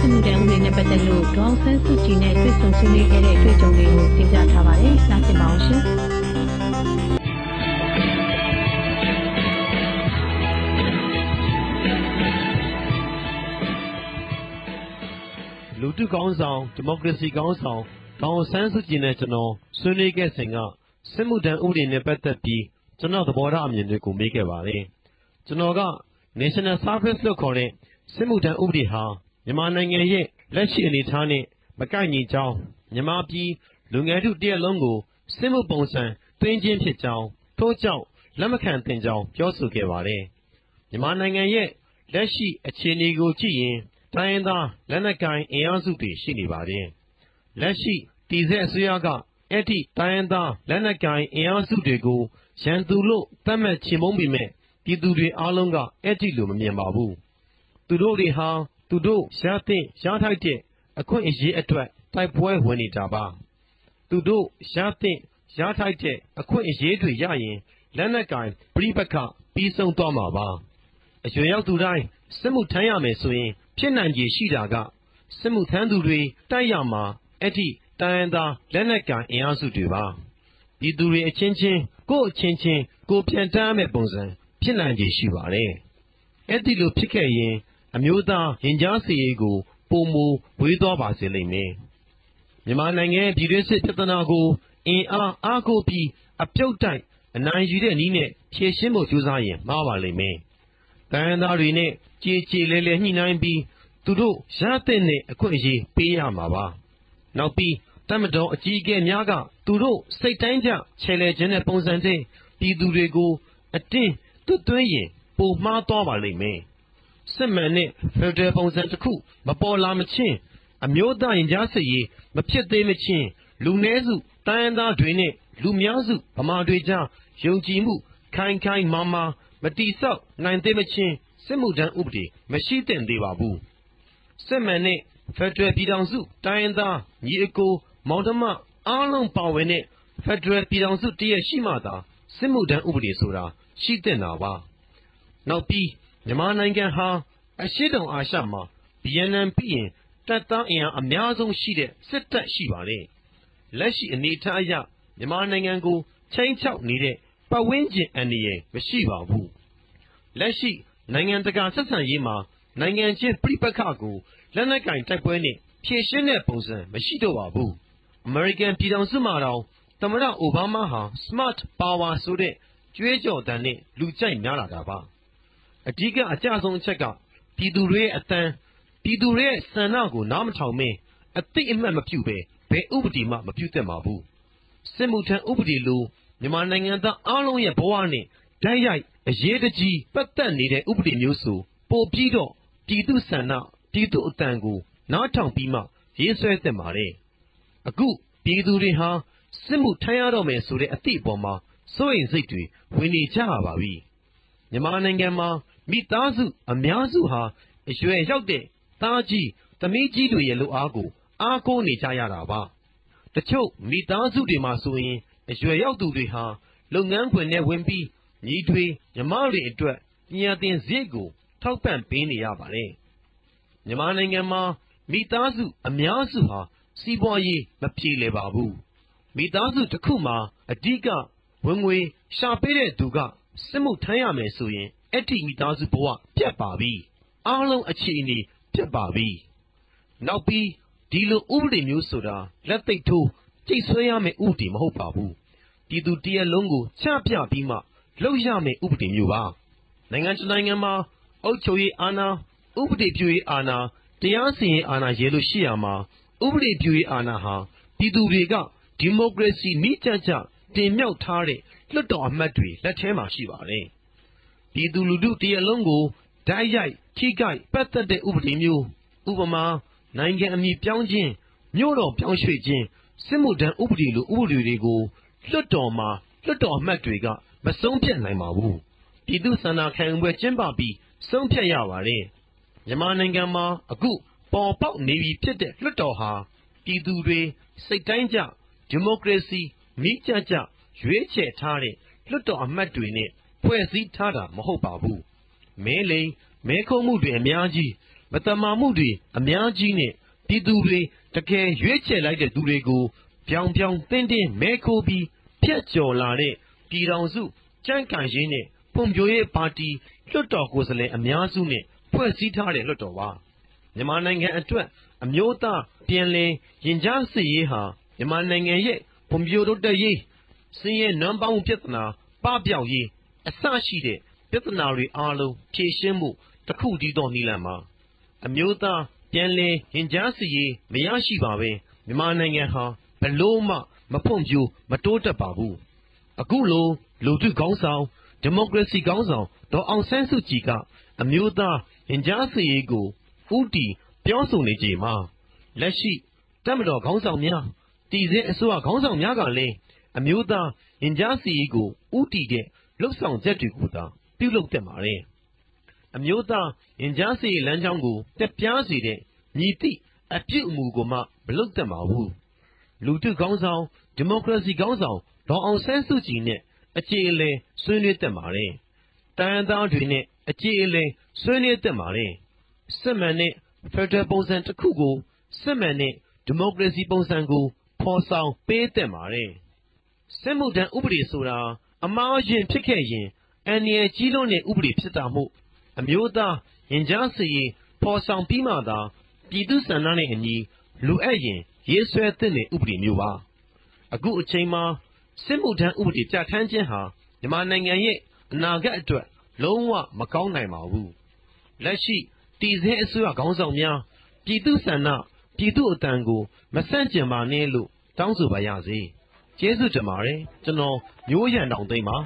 စစ်မှုထမ်းဥပဒေနဲ့ပတ်သက်လို့ဒေါအောင်ဆန်းစုကြည်နဲ့တွေ့ဆုံဆွေးနွေးခဲ့တဲ့အတွေ့အကြုံတွေကိုတင်ပြထားပါတယ်။နားဆင်ပါအောင်ရှင်။လူထုကောင်းဆောင်ဒီမိုကရေစီကောင်းဆောင်ဒေါအောင်ဆန်းစုကြည်နဲ့ကျွန်တော်ဆွေးနွေးခဲ့စဉ်ကစစ်မှုထမ်းဥပဒေနဲ့ပတ်သက်ပြီးကျွန်တော်သဘောထားအမြင်တွေကိုမေးခဲ့ပါတယ်။ကျွန်တော်က National Service လို့ခေါ်တဲ့စစ်မှုထမ်းဥပဒေဟာမြန်မာနိုင်ငံရဲ့လက်ရှိအနေအထားနဲ့မကိုက်ညီကြောင်းမြန်မာပြည်လူငယ်ထုတရက်လုံးကိုစစ်မှုပုံစံသွင်းခြင်းဖြစ်ကြောင်းထို့ကြောင့်လက်မခံသင့်ကြောင်းပြောဆိုခဲ့ပါတယ်။မြန်မာနိုင်ငံရဲ့လက်ရှိအခြေအနေကိုကြည့်ရင်တိုင်းရင်းသားလက်နက်ကိုင်အင်အားစုတွေရှိနေပါတယ်။လက်ရှိတည်ဆဲအစိုးရကအဲ့ဒီတိုင်းရင်းသားလက်နက်ကိုင်အင်အားစုတွေကိုရန်သူလို့သတ်မှတ်ချေမှုန်းပေမဲ့ပြည်သူတွေအားလုံးကအဲ့ဒီလိုမမြင်ပါဘူး။သူတို့တွေဟာသူတို့ရသင့်ရထိုက်တဲ့အခွင့်အရေးအတွက်တိုက်ပွဲဝင်နေတာပါ။သူတို့ရသင့်ရထိုက်တဲ့အခွင့်အရေးတွေရရင်လက်နက်ကိုင်ပြိပက္ခပြီးဆုံးသွားမှာပါ။အရွယ်ရောက်သူတိုင်းစစ်မှုထမ်းရမယ်ဆိုရင်ဖြစ်နိုင်ခြေရှိတာကစစ်မှုထမ်းသူတွေတိုက်ရမှာအဲ့ဒီတိုင်းရင်းသားလက်နက်ကိုင်အင်အားစုတွေပါပြည်သူတွေအချင်းချင်းကိုယ်အချင်းချင်းကိုပြန်တမ်းမဲ့ပုံစံဖြစ်နိုင်ခြေရှိပါတယ်အဲ့ဒီလိုဖြစ်ခဲ့ရင်အမျိုးသားရင်ကြားစီရေးကိုပုံမူဝေးသွားပါစေလိမ့်မယ်မြန်မာနိုင်ငံပြည်တွင်းစစ်ပြဿနာကိုအင်အားကိုပြီးအပြုတ်တိုက်အနိုင်ယူတဲ့နည်းနဲ့ဖြေရှင်းဖို့ကြိုးစားရင်မှားပါလိမ့်မယ်တိုင်းရင်းသားတွေနဲ့ကြေလဲညှိနှိုင်းပြီးသူတို့ရတဲ့အခွင့်အရေးပေးရမှာပါနောက်ပြီးတမတော်အကြီးအကဲများကသူတို့စိတ်တိုင်းကြချဲလဲခြင်းတဲ့ပုံစံနဲ့ပြည်သူတွေကိုအတင်းသွင်းရင်ပိုမှားသွားပါလိမ့်မယ်စစ်မှန်တဲ့ဖက်ဒရယ်ပုံစံတစ်ခုမပေါ်လာမချင်းအမျိုးသားရင်ကြားစစ်ရေးမဖြစ်သေးမချင်းလူနည်းစုတိုင်းရင်းသားတွေနဲ့လူများစုဗမာတွေကြားယုံကြည်မှုခိုင်မာမတိဆောက်နိုင်သေးမချင်းစစ်မှုထမ်းဥပဒေမရှိသင့်သေးပါဘူးစစ်မှန်တဲ့ဖက်ဒရယ်ပြည်ထောင်စုတိုင်းရင်းသားညီအကိုမောင်နှမအားလုံးပါဝင်တဲ့ဖက်ဒရယ်ပြည်ထောင်စုတည်းရှိမှသာစစ်မှုထမ်းဥပဒေဆိုတာရှိသင့်တာပါနောက်ပြီးမြန်မာနိုင်ငံဟာအရှေ့တောင်အာရှမှာဗီယက်နမ်ပြီးရင်တပ်သားအင်အားအများဆုံးရှိတဲ့စစ်တပ်ရှိပါတယ်လက်ရှိအနေအထားအရမြန်မာနိုင်ငံကိုချိန်ချောက်နေတဲ့ပတ်ဝန်းကျင်အန္တရာယ်မရှိပါဘူးလက်ရှိနိုင်ငံတကာဆက်ဆံရေးမှာနိုင်ငံချင်းပြိပက္ခကိုလက်နက်ကင်တိုက်ပွဲနဲ့ဖြေရှင်းတဲ့ပုံစံမရှိတော့ပါဘူးအမေရိကန်ပြည်ထောင်စုမှာတော့သမ္မတအိုဘားမားဟာ Smart Power ဆိုတဲ့ကြွေးကြော်သံနဲ့လူကြိုက်များလာတာပါအဓိကအကျဆုံးအချက်ကပြည်သူတွေရဲ့အသံပြည်သူတွေရဲ့ဆန္ဒကိုနားမထောင်မင်းအသိအမှတ်မပြုပဲဘယ်ဥပဒေမှမပြုသင့်ပါဘူးစစ်မှုထမ်းဥပဒေလိုမြန်မာနိုင်ငံသားအားလုံးရဲ့ဘဝနဲ့ဓာတ်ရိုက်အရေးတကြီးပတ်သက်နေတဲ့ဥပဒေမျိုးဆိုပို့ပြီးတော့ပြည်သူဆန္ဒပြည်သူအသံကိုနားထောင်ပြီးမှရေးဆွဲသင့်ပါတယ်အခုပြည်သူတွေဟာစစ်မှုထမ်းရတော့မယ်ဆိုတဲ့အသည့်အပေါ်မှာစိုးရိမ်စိတ်တွေဝင်နေကြရပါပြီမြန်မာနိုင်ငံမှာမိသားစုအများစုဟာအရွယ်ရောက်တဲ့သားကြီးသမီးကြီးတွေရဲ့လုပ်အားကိုအားကိုးနေကြရတာပါတချို့မိသားစုတွေမှာဆိုရင်အရွယ်ရောက်သူတွေဟာလုပ်ငန်းခွင်နဲ့ဝင်ပြီးညီတွေညီမတွေအတွက်ပညာသင်စရိတ်ကိုထောက်ပံ့ပေးနေရပါတယ်မြန်မာနိုင်ငံမှာမိသားစုအများစုဟာစီးပွားရေးမပြေလည်ပါဘူးမိသားစုတစ်ခုမှာအဓိကဝင်ငွေရှာပေးတဲ့သူကစစ်မှုထမ်းရမယ်ဆိုရင်အဲ့ဒီမိသားစုဘဝပြတ်ပါပြီအားလုံးအခြေအနေပြတ်ပါပြီနောက်ပြီးဒီလိုဥပဒေမျိုးဆိုတာလက်သိပ်ထိုးကြိတ်ဆွဲရမယ့်ဥပဒေမဟုတ်ပါဘူးပြည်သူတရက်လုံးကိုချပြပြီးမှလုပ်ရမယ့်ဥပဒေမျိုးပါနိုင်ငံမှာအုပ်ချုပ်ရေးအာဏာဥပဒေပြုရေးအာဏာတရားစီရင်အာဏာရဲလို့ရှိရမှာဥပဒေပြုရေးအာဏာဟာပြည်သူတွေကဒီမိုကရေစီနည်းကျကျတင်မြှောက်ထားတဲ့လွှတ်တော်အမတ်တွေလက်ထဲမှာရှိပါတယ်ပြည်သူလူထုတရက်လုံးကိုဓာတ်ရိုက်ထိခိုက်ပတ်သက်တဲ့ဥပဒေမျိုးဥပမာနိုင်ငံအမည်ပြောင်းခြင်းမြို့တော်ပြောင်းရွှေ့ခြင်းစစ်မှုထမ်းဥပဒေလိုဥပဒေတွေကိုလွှတ်တော်မှာလွှတ်တော်အမတ်တွေကမဆုံးဖြတ်နိုင်ပါဘူးပြည်သူဆန္ဒခံယူပွဲကျင်းပပြီးဆုံးဖြတ်ရပါတယ်မြန်မာနိုင်ငံမှာအခုပေါ်ပေါက်နေပြီဖြစ်တဲ့လွှတ်တော်ဟာပြည်သူတွေစိတ်တိုင်းကြဒီမိုကရေစီမိကြကြရွေးချယ်ထားတဲ့လွှတ်တော်အမတ်တွေနဲ့ဖွဲ့စည်းထားတာမဟုတ်ပါဘူးမဲလိမ်မဲခုံမှုတွေအများကြီး မတမာမှုတွေအများကြီးနဲ့ပြည်သူတွေတကယ်ရွေးချယ်လိုက်တဲ့သူတွေကိုပြောင်ပြောင်တင်းတင်းမဲခိုးပြီးဖျက်ကျော်လာတဲ့ပြည်ထောင်စုကြံ့ခိုင်ရေးနဲ့ဖွံ့ဖြိုးရေးပါတီလွှတ်တော်ကိုယ်စားလှယ်အများစုနဲ့ဖွဲ့စည်းထားတဲ့လွှတ်တော်ပါမြန်မာနိုင်ငံအတွက်အမျိုးသားပြန်လည်ရင်ကြားစစ်ရေးဟာမြန်မာနိုင်ငံရဲ့ဖွံ့ဖြိုးတိုးတက်ရေးစည်ရဲနွမ်းပေါင်းပြဿနာပပျောက်ရေးအစရှိတဲ့ပြဿနာတွေအားလုံးဖြေရှင်းမှုတစ်ခုတည်းသောနည်းလမ်းပါအမျိုးသားပြန်လည်ရင်ကြားစစ်ရေးမရရှိပါပဲမြန်မာနိုင်ငံဟာဘလို့မှမဖွံ့ဖြိုးမတိုးတက်ပါဘူးအခုလိုလူထုခေါင်းဆောင်ဒီမိုကရေစီခေါင်းဆောင်ဒေါ်အောင်ဆန်းစုကြည်ကအမျိုးသားရင်ကြားစစ်ရေးကိုဦးတည်ပြောဆိုနေချိန်မှာလက်ရှိတပ်မတော်ခေါင်းဆောင်များတည်ဆဲအစိုးရခေါင်းဆောင်များကလည်းအမျိုးသားရင်ကြားစစ်ရေးကိုဦးတည်တဲ့လှုပ်ဆောင်ချက်တွေကိုသာပြုလုပ်တတ်ပါတယ်အမျိုးသားရင်ကြားစစ်ရေးလမ်းကြောင်းကိုတက်ပြားစေတဲ့မြည်သည့်အပြုအမူကိုမှမလုပ်တတ်ပါဘူးလူထုခေါင်းဆောင်ဒီမိုကရေစီခေါင်းဆောင်ဒေါ်အောင်ဆန်းစုကြည်နဲ့အကြေအလည်ဆွေးနွေးတတ်ပါတယ်တိုင်းရင်းသားတွေနဲ့အကြေအလည်ဆွေးနွေးတတ်ပါတယ်စစ်မှန်တဲ့ဖက်ဒရယ်ပုံစံတစ်ခုကိုစစ်မှန်တဲ့ဒီမိုကရေစီပုံစံကိုဖော်ဆောင်ပေးတတ်ပါတယ်စစ်မှုထမ်းဥပဒေဆိုတာအမှားယွင်းဖြစ်ခဲ့ရင်အန္တရာယ်ကြီးလွန်းတဲ့ဥပဒေဖြစ်တာမို့အမျိုးသားရင်ကြားစစ်ရေးဖော်ဆောင်ပြီးမှသာပြည်သူ့ဆန္ဒနဲ့အညီလူအပ်ရင်ရေးဆွဲသင့်တဲ့ဥပဒေမျိုးပါအခုအချိန်မှာစစ်မှုထမ်းဥပဒေပြဋ္ဌာန်းခြင်းဟာမြန်မာနိုင်ငံရဲ့အနာဂတ်အတွက်လုံးဝမကောင်းနိုင်ပါဘူးလက်ရှိတည်ဆဲအစိုးရခေါင်းဆောင်များပြည်သူ့ဆန္ဒပြည်သူ့အသံကိုမဆန့်ကျင်ပါနဲ့လို့တောင်းဆိုပါရစေကျေးဇူးတင်ပါတယ်ကျွန်တော်မျိုးရန်တောင်သိမ်းပါ